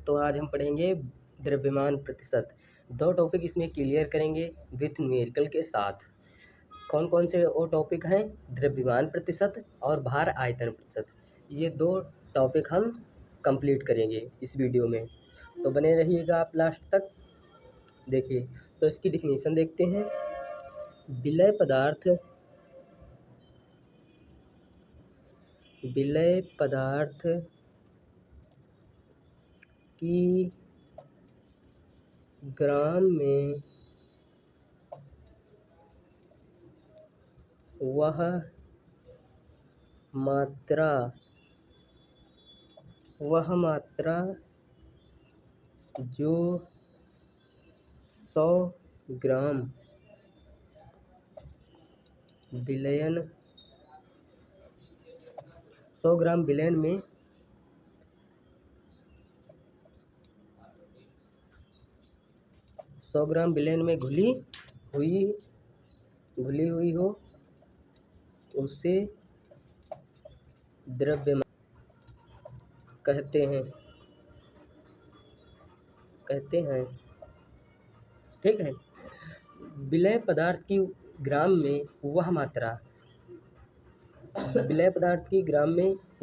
तो आज हम पढ़ेंगे द्रव्यमान प्रतिशत। दो टॉपिक इसमें क्लियर करेंगे विथ न्यूमेरिकल के साथ। कौन कौन से वो टॉपिक हैं? द्रव्यमान प्रतिशत और भार आयतन प्रतिशत। ये दो टॉपिक हम कंप्लीट करेंगे इस वीडियो में, तो बने रहिएगा आप लास्ट तक। देखिए, तो इसकी डिफिनीशन देखते हैं। विलय पदार्थ की ग्राम में वह मात्रा जो 100 ग्राम विलयन 100 ग्राम विलयन में 100 ग्राम विलयन में घुली हुई हो उसे द्रव्यमान कहते हैं। ठीक है। विलय पदार्थ की ग्राम में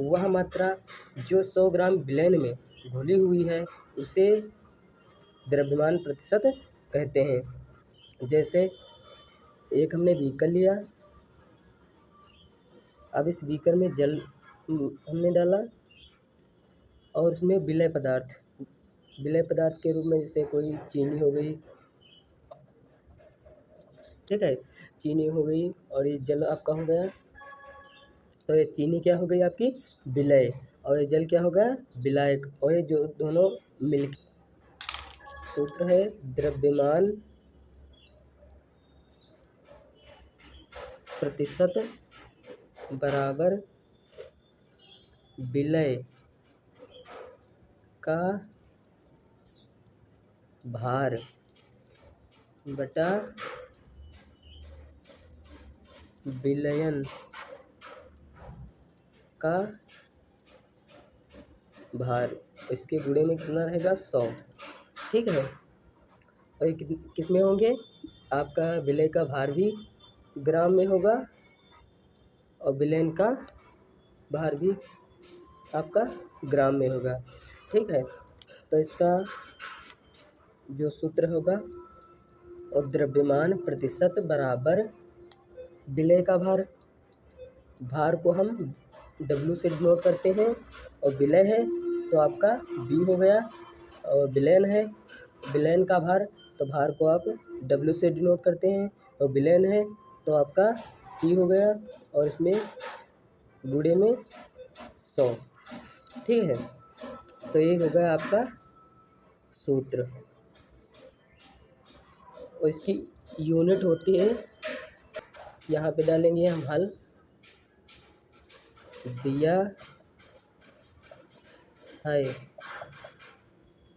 वह मात्रा जो 100 ग्राम विलयन में घुली हुई है उसे द्रव्यमान प्रतिशत कहते हैं। जैसे एक हमने बीकर लिया, अब इस बीकर में जल हमने डाला और उसमें विलय पदार्थ के रूप में जैसे कोई चीनी हो गई, ठीक है, चीनी हो गई और ये जल आपका हो गया। तो ये चीनी क्या हो गई आपकी? विलय, और ये जल क्या हो गया? विलायक। और ये जो दोनों मिलकर सूत्र है द्रव्यमान प्रतिशत बराबर विलय का भार बटा विलयन का भार। इसके गुणे में कितना रहेगा? 100। ठीक है। और ये किस में होंगे? आपका विलय का भार भी ग्राम में होगा और विलयन का भार भी आपका ग्राम में होगा। ठीक है। तो इसका जो सूत्र होगा और द्रव्यमान प्रतिशत बराबर विलय का भार को हम W से डिनोट करते हैं, और विलय है तो आपका V हो गया, और विलयन का भार, तो भार को आप W से डिनोट करते हैं, और विलयन है तो आपका T हो गया, और इसमें गुणे में 100। ठीक है। तो ये हो गया आपका सूत्र, और इसकी यूनिट होती है, यहाँ पे डालेंगे हम हल। दिया है,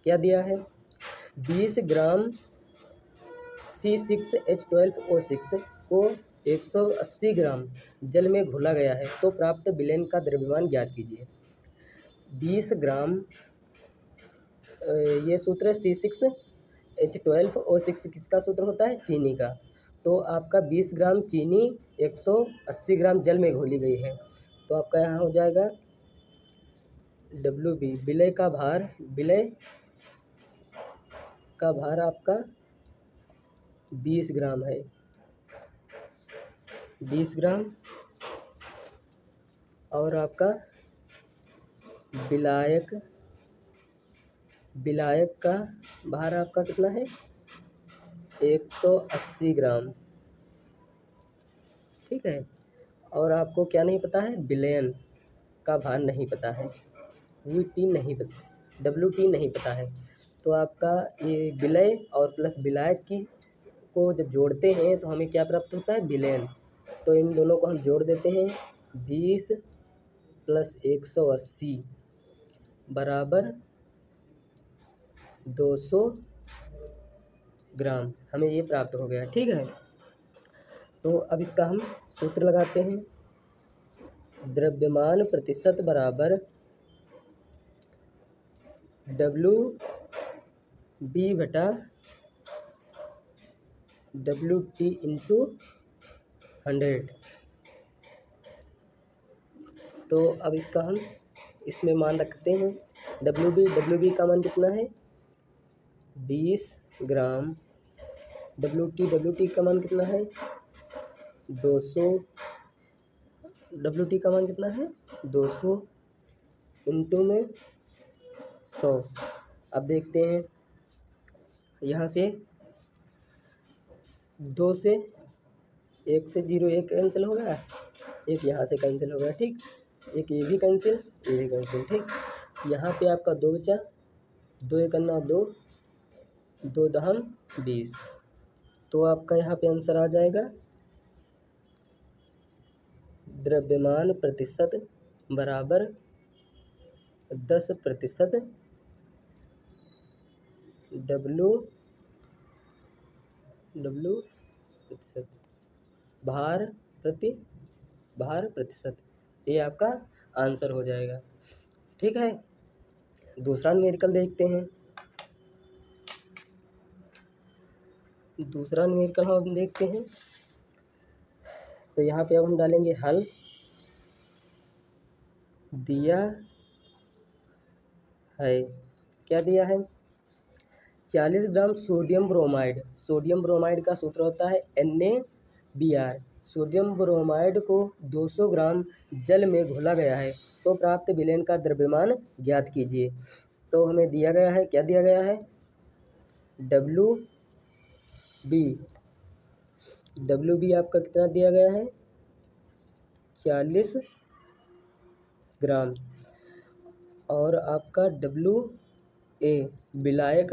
क्या दिया है? 20 ग्राम C6H12O6 को 180 ग्राम जल में घोला गया है, तो प्राप्त विलयन का द्रव्यमान ज्ञात कीजिए। 20 ग्राम, ये सूत्र है C6H12O6 किसका सूत्र होता है? चीनी का। तो आपका 20 ग्राम चीनी 180 ग्राम जल में घोली गई है, तो आपका यहाँ हो जाएगा WB। विलय का भार आपका 20 ग्राम है, 20 ग्राम, और आपका विलायक का भार आपका कितना है? 180 ग्राम। ठीक है। और आपको क्या नहीं पता है? विलयन का भार नहीं पता है, WT नहीं पता है। तो आपका ये विलय और प्लस विलायक को जब जोड़ते हैं तो हमें क्या प्राप्त होता है? विलयन। तो इन दोनों को हम जोड़ देते हैं, 20 + 180 बराबर 200 ग्राम। हमें ये प्राप्त हो गया। ठीक है। तो अब इसका हम सूत्र लगाते हैं। द्रव्यमान प्रतिशत बराबर डब्लू बी बटा डब्लू टी इंटू 100। तो अब इसका हम इसमें मान रखते हैं। डब्लू बी का मान कितना है 20 ग्राम। डब्लू टी का मान कितना है 200। डब्लू टी का मान कितना है 200 इंटू में 100। अब देखते हैं यहाँ से 2 से 1 से 0 1 कैंसिल हो गया, एक यहाँ से कैंसिल हो गया, ठीक। एक ये भी कैंसिल, ये भी कैंसिल, ठीक। यहाँ पे आपका 2 बचा, 2 एक अन्ना 2, 2 दहम 20। तो आपका यहाँ पे आंसर आ जाएगा द्रव्यमान प्रतिशत बराबर 10% डब्लू प्रतिशत भार प्रतिशत। ये आपका आंसर हो जाएगा, ठीक है। दूसरा न्यूमेरिकल देखते हैं। दूसरा न्यूमेरिकल हम देखते हैं। तो यहाँ पे अब हम डालेंगे हल। दिया है, क्या दिया है 40 gram sodium bromide. Sodium bromide का सूत्र होता है NaBr। सोडियम ब्रोमाइड को 200 ग्राम जल में घोला गया है, तो प्राप्त विलयन का द्रव्यमान ज्ञात कीजिए। तो हमें दिया गया है, क्या दिया गया है डब्ल्यू बी आपका कितना दिया गया है 40 ग्राम। और आपका ए विलायक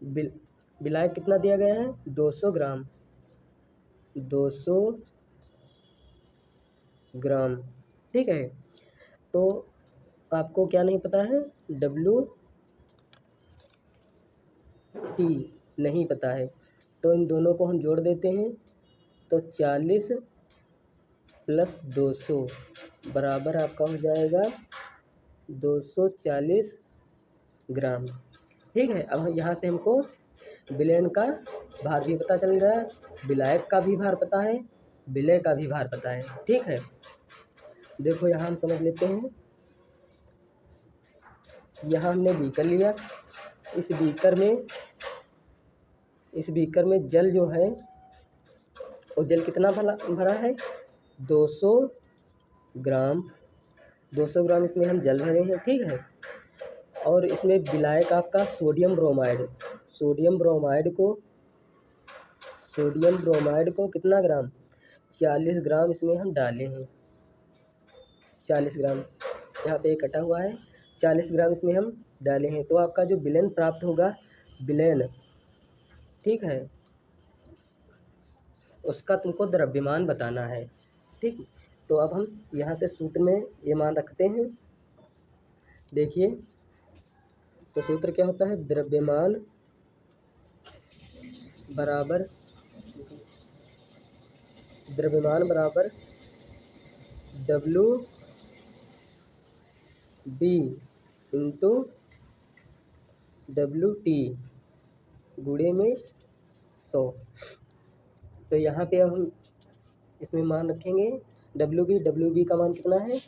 विलायक कितना दिया गया है 200 ग्राम। 200 ग्राम, ठीक है। तो आपको क्या नहीं पता है टी नहीं पता है, तो इन दोनों को हम जोड़ देते हैं। तो 40 प्लस 200 बराबर आपका हो जाएगा 240 ग्राम, ठीक है। अब यहाँ से हमको विलयन का भार भी पता चल रहा है, विलायक का भी भार पता है, विलय का भी भार पता है, ठीक है। देखो यहाँ हम समझ लेते हैं। यहाँ हमने बीकर लिया, इस बीकर में जल जो है वो जल कितना भरा है 200 ग्राम। 200 ग्राम इसमें हम जल भरे हैं, ठीक है। और इसमें विलायक आपका सोडियम ब्रोमाइड को कितना ग्राम 40 ग्राम इसमें हम डाले हैं। 40 ग्राम यहाँ पे कटा हुआ है, 40 ग्राम इसमें हम डाले हैं। तो आपका जो विलयन प्राप्त होगा विलयन, ठीक है, उसका तुमको द्रव्यमान बताना है, ठीक। तो अब हम यहाँ से सूत्र में ये मान रखते हैं। देखिए तो सूत्र क्या होता है द्रव्यमान बराबर W B into W T गुणे में 100। तो यहाँ पे अब हम इसमें मान रखेंगे डब्लू बी का मान कितना है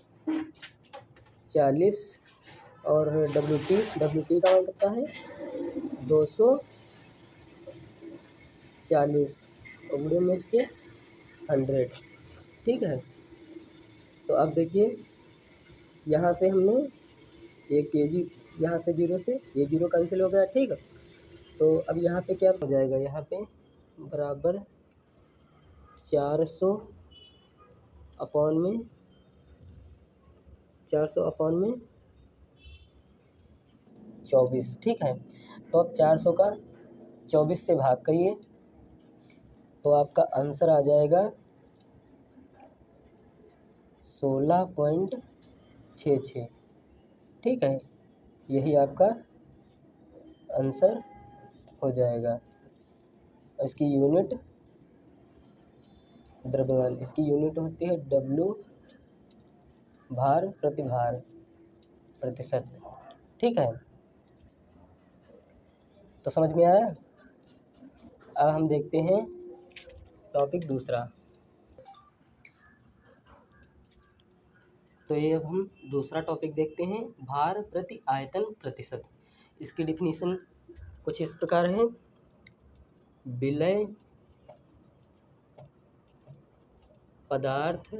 40 और डब्लू टी का मान कितना है 240 और गुणे में इसके 100, ठीक है। तो अब देखिए यहाँ से हमने एक केजी, यहाँ से 0 से ये 0 कैंसिल हो गया, ठीक है। तो अब यहाँ पे क्या हो जाएगा, यहाँ पे बराबर 400 अपॉन में 24, ठीक है। तो अब 400 का 24 से भाग करिए तो आपका आंसर आ जाएगा 16.66, ठीक है। यही आपका आंसर हो जाएगा। इसकी यूनिट द्रव्यमान, इसकी यूनिट होती है डब्लू भार प्रतिशत, ठीक है। तो समझ में आया। अब हम देखते हैं टॉपिक दूसरा। तो ये अब हम दूसरा टॉपिक देखते हैं, भार प्रति आयतन प्रतिशत। इसकी डिफिनीशन कुछ इस प्रकार है। विलय पदार्थ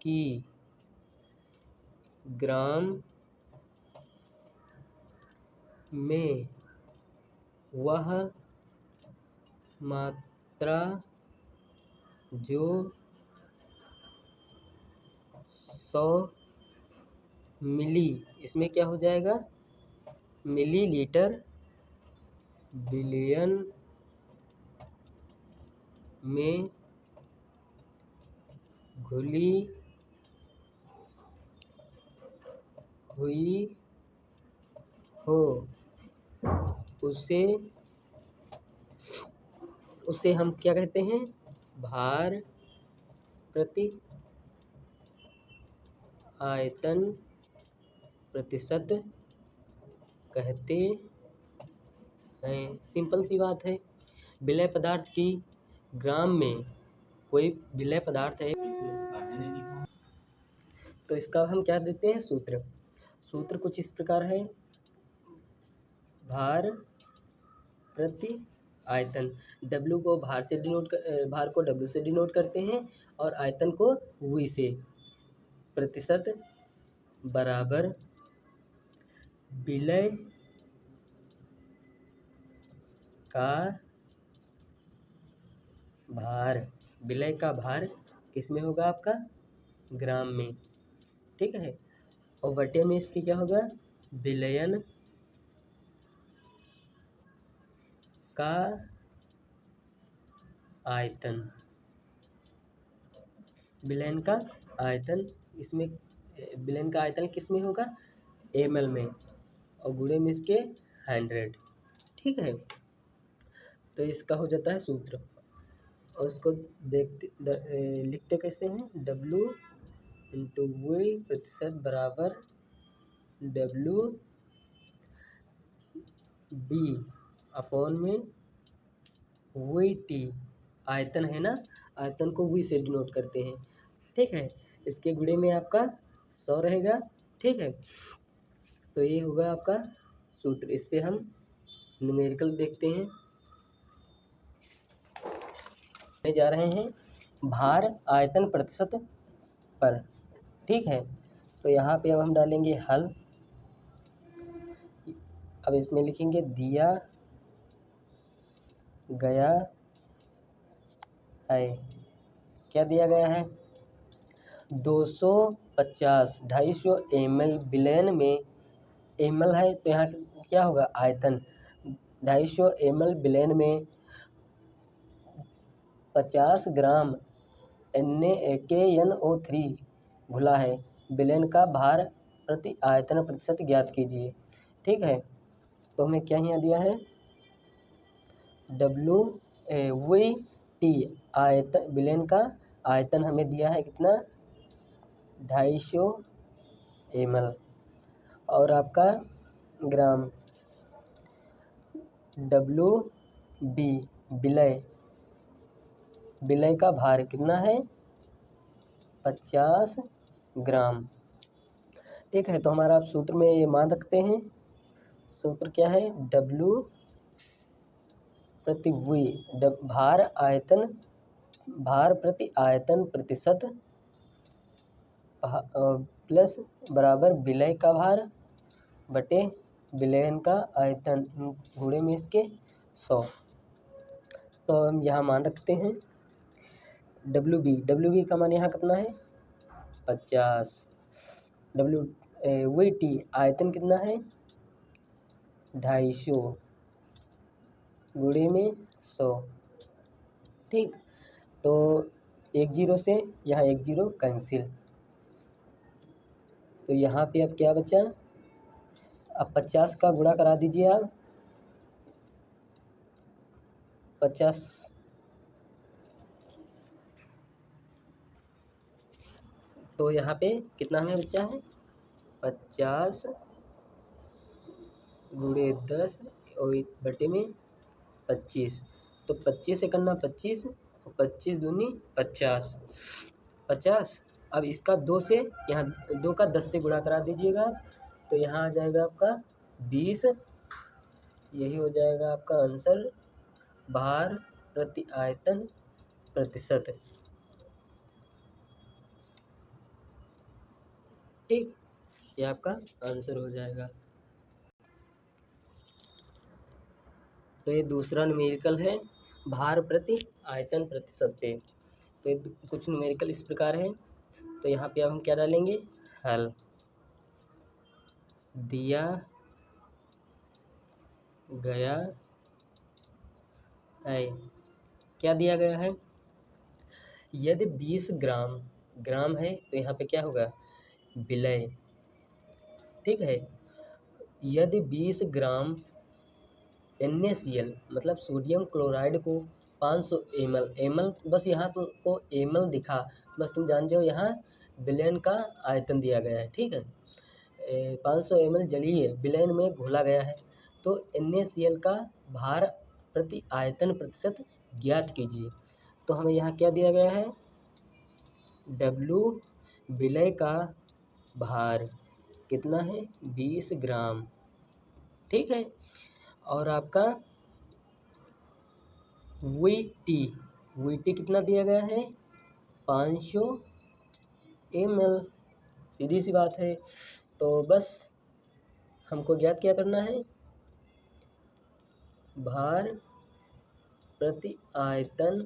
की ग्राम में वह मात्रा जो 100 मिली, इसमें क्या हो जाएगा, मिलीलीटर बिलियन में घुली हुई हो, उसे हम क्या कहते हैं, भार प्रति आयतन प्रतिशत कहते हैं। सिंपल सी बात है। विलय पदार्थ की ग्राम में, कोई विलय पदार्थ है तो इसका हम क्या देते हैं, सूत्र। सूत्र कुछ इस प्रकार है, भार प्रति आयतन। W को भार से भार को W से डिनोट करते हैं और आयतन को V से। प्रतिशत बराबर विलय का भार। विलय का भार किस में होगा, आपका ग्राम में, ठीक है। और बटे में इसकी क्या होगा, विलयन का आयतन। विलयन का आयतन, इसमें विलयन का आयतन किस में होगा, ml में, और गुणे में इसके 100, ठीक है। तो इसका हो जाता है सूत्र। और उसको लिखते कैसे हैं, W इंटू V प्रतिशत बराबर W B अपॉन में VT। आयतन है ना, आयतन को V से डिनोट करते हैं, ठीक है। इसके गुणे में आपका 100 रहेगा, ठीक है। तो ये होगा आपका सूत्र। इस पे हम न्यूमेरिकल देखते हैं। जा रहे हैं भार आयतन प्रतिशत पर, ठीक है। तो यहाँ पे अब हम डालेंगे हल। अब इसमें लिखेंगे दिया गया है, क्या दिया गया है, 250 250 ml बिलियन में, ml है तो यहाँ क्या होगा, आयतन। 250 ml बिलियन में 50 ग्राम NaKNO3 घुला है। बिलियन का भार प्रति आयतन प्रतिशत ज्ञात कीजिए, ठीक है। तो हमें क्या यहाँ दिया है, WVT आयतन, बिलियन का आयतन हमें दिया है कितना, 250 ml, और आपका ग्राम WB विलय का भार कितना है, 50 ग्राम, ठीक है। तो हमारा आप सूत्र में ये मान रखते हैं। सूत्र क्या है, W प्रति V, भार प्रति आयतन प्रतिशत प्लस बराबर विलय का भार बटे विलयन का आयतन गुणे में इसके 100। तो हम यहाँ मान रखते हैं WB का मान यहाँ कितना है, 50। WVT आयतन कितना है, 250 गुणे में 100, ठीक। तो 1 0 से यहाँ 1 0 कैंसिल, तो यहाँ पे अब क्या बचा, अब 50 का गुणा करा दीजिए आप, 50, तो यहाँ पे कितना हमें बचा है, 50 गुणे 10 और 1/25। तो 25 से करना 25 और 25 दूनी 50, 50। अब इसका 2 से यहाँ 2 का 10 से गुणा करा दीजिएगा, तो यहाँ आ जाएगा आपका 20। यही हो जाएगा आपका आंसर, भार प्रति आयतन प्रतिशत। ठीक, ये आपका आंसर हो जाएगा। तो ये दूसरा न्यूमेरिकल है भार प्रति आयतन प्रतिशत पे। तो ये कुछ न्यूमेरिकल इस प्रकार है। तो यहाँ पे अब हम क्या डालेंगे, हल। दिया गया है, क्या दिया गया है, यदि 20 ग्राम, ग्राम है तो यहाँ पे क्या होगा, विलय। ठीक है, यदि 20 ग्राम NaCl मतलब सोडियम क्लोराइड को 500 ml, बस यहाँ तुमको ml दिखा, बस तुम जान जाओ यहाँ विलयन का आयतन दिया गया है। ठीक है, 500 ml जलीय विलयन में घोला गया है, तो NaCl का भार प्रति आयतन प्रतिशत ज्ञात कीजिए। तो हमें यहाँ क्या दिया गया है, W विलय का भार कितना है, 20 ग्राम। ठीक है, और आपका VT कितना दिया गया है, 500 ml। सीधी सी बात है। तो बस हमको ज्ञात क्या करना है, भार प्रति आयतन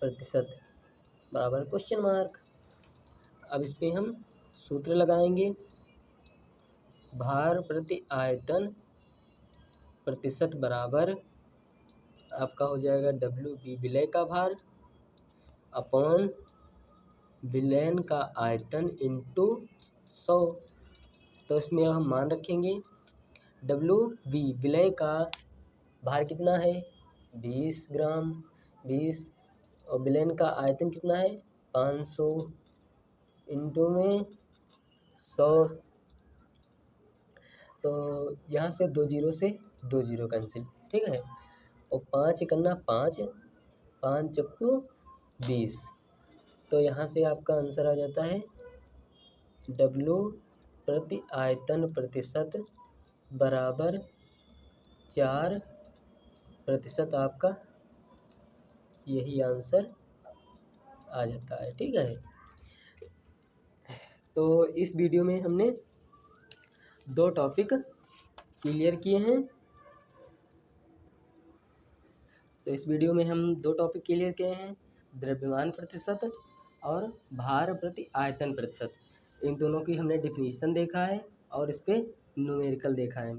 प्रतिशत बराबर क्वेश्चन मार्क। अब इस पे हम सूत्र लगाएंगे, भार प्रति आयतन प्रतिशत बराबर आपका हो जाएगा WB विलय का भार अपॉन विलयन का आयतन इंटू 100। तो इसमें अब हम मान रखेंगे, WB विलय का भार कितना है, 20 ग्राम, 20, और विलयन का आयतन कितना है, 500 इंटू में 100। तो यहाँ से 2 जीरो से 2 जीरो कैंसिल। ठीक है, और 5 करना 5, 5 चक्कू 20। तो यहाँ से आपका आंसर आ जाता है W प्रति आयतन प्रतिशत बराबर 4%। आपका यही आंसर आ जाता है। ठीक है, तो इस वीडियो में हमने 2 टॉपिक क्लियर किए हैं। तो इस वीडियो में हम 2 टॉपिक क्लियर किए हैं, द्रव्यमान प्रतिशत और भार प्रति आयतन प्रतिशत। इन दोनों की हमने डिफिनीशन देखा है और इस पे न्यूमेरिकल देखा है।